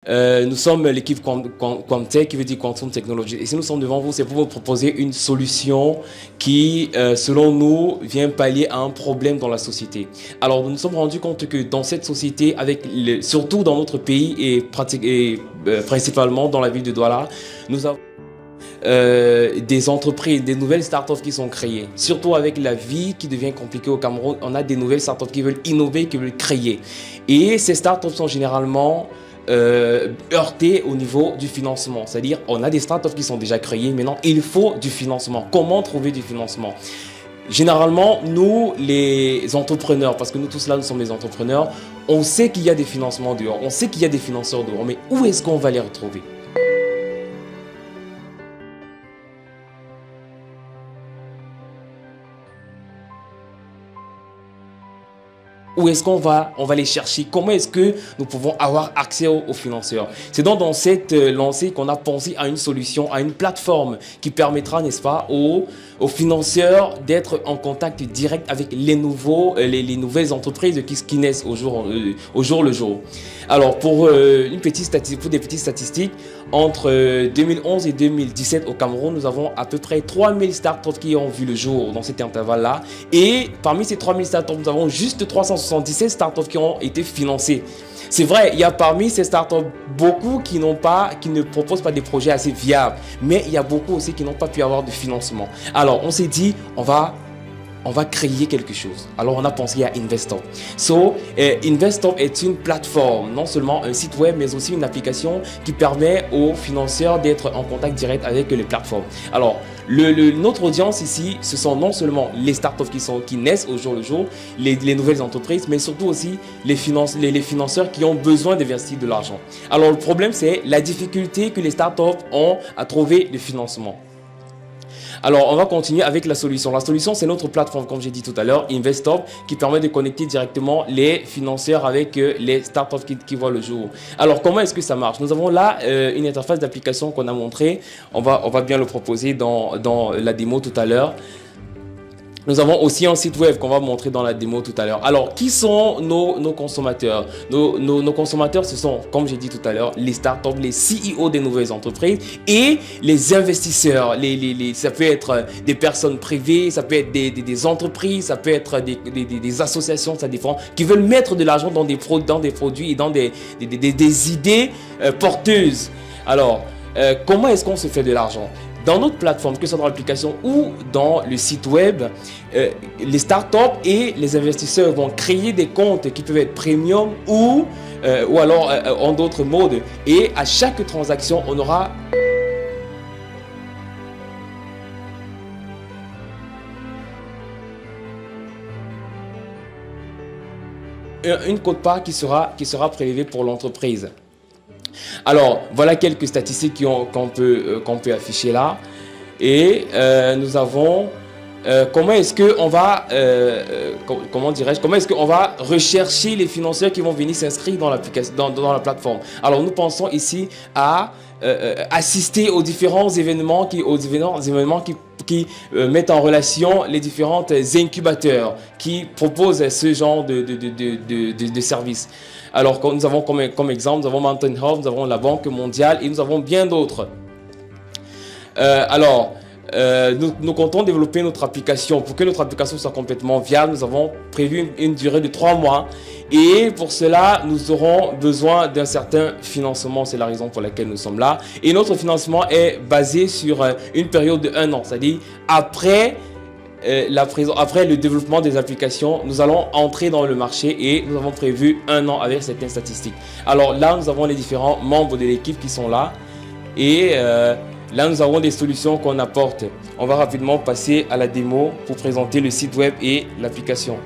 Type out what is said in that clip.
Nous sommes l'équipe Quamtech, qui veut dire Quantum Technology. Et si nous sommes devant vous, c'est pour vous proposer une solution qui, selon nous, vient pallier à un problème dans la société. Alors, nous nous sommes rendus compte que dans cette société, surtout dans notre pays et principalement dans la ville de Douala, nous avons des entreprises, des nouvelles startups qui sont créées. Surtout avec la vie qui devient compliquée au Cameroun, on a des nouvelles startups qui veulent innover, qui veulent créer. Et ces startups sont généralement heurtées au niveau du financement. C'est-à-dire, on a des startups qui sont déjà créées, maintenant il faut du financement. Comment trouver du financement? Généralement, nous, les entrepreneurs, parce que nous tous là, nous sommes des entrepreneurs, on sait qu'il y a des financements dehors, on sait qu'il y a des financeurs dehors, mais où est-ce qu'on va les retrouver? Où est-ce qu'on va les chercher? Comment est-ce que nous pouvons avoir accès aux financeurs? C'est donc dans cette lancée qu'on a pensé à une solution, à une plateforme qui permettra, n'est-ce pas, aux financeurs d'être en contact direct avec les nouvelles entreprises qui naissent au jour le jour. Alors, pour des petites statistiques, entre 2011 et 2017 au Cameroun, nous avons à peu près 3000 startups qui ont vu le jour dans cet intervalle-là. Et parmi ces 3000 startups, nous avons juste 377 startups qui ont été financées. C'est vrai, il y a parmi ces startups beaucoup qui ne proposent pas des projets assez viables, mais il y a beaucoup aussi qui n'ont pas pu avoir de financement. Alors, on s'est dit, on va créer quelque chose. Alors, on a pensé à Investop. Investop est une plateforme, non seulement un site web, mais aussi une application qui permet aux financeurs d'être en contact direct avec les plateformes. Alors, notre audience ici, ce sont non seulement les startups qui naissent au jour le jour, les nouvelles entreprises, mais surtout aussi les financeurs qui ont besoin d'investir de l'argent. Alors, le problème, c'est la difficulté que les startups ont à trouver le financement. Alors, on va continuer avec la solution. La solution, c'est notre plateforme, comme j'ai dit tout à l'heure, Investop, qui permet de connecter directement les financeurs avec les startups qui voient le jour. Alors, comment est-ce que ça marche? Nous avons là une interface d'application qu'on a montrée. On va bien le proposer dans la démo tout à l'heure. Nous avons aussi un site web qu'on va montrer dans la démo tout à l'heure. Alors, qui sont nos consommateurs? Nos consommateurs, ce sont, comme j'ai dit tout à l'heure, les startups, les CEO des nouvelles entreprises et les investisseurs. Ça peut être des personnes privées, ça peut être des entreprises, ça peut être des associations, ça dépend, qui veulent mettre de l'argent dans des produits et dans des idées porteuses. Alors, comment est-ce qu'on se fait de l'argent? Dans notre plateforme, que ce soit dans l'application ou dans le site web, les startups et les investisseurs vont créer des comptes qui peuvent être premium ou alors en d'autres modes. Et à chaque transaction, on aura une quote-part qui sera prélevée pour l'entreprise. Alors, voilà quelques statistiques qu'on peut afficher là. Et nous avons comment est-ce qu'on va rechercher les financeurs qui vont venir s'inscrire dans l'application, dans la plateforme. Alors, nous pensons ici à assister aux différents événements qui mettent en relation les différents incubateurs qui proposent ce genre de services. Alors, nous avons comme exemple, nous avons Mountain Hub, nous avons la Banque mondiale et nous avons bien d'autres. Nous comptons développer notre application. Pour que notre application soit complètement viable, nous avons prévu une durée de 3 mois. Et pour cela, nous aurons besoin d'un certain financement. C'est la raison pour laquelle nous sommes là. Et notre financement est basé sur une période de 1 an. C'est-à-dire, après le développement des applications, nous allons entrer dans le marché et nous avons prévu 1 an avec certaines statistiques. Alors là, nous avons les différents membres de l'équipe qui sont là. Et là, nous avons des solutions qu'on apporte. On va rapidement passer à la démo pour présenter le site web et l'application.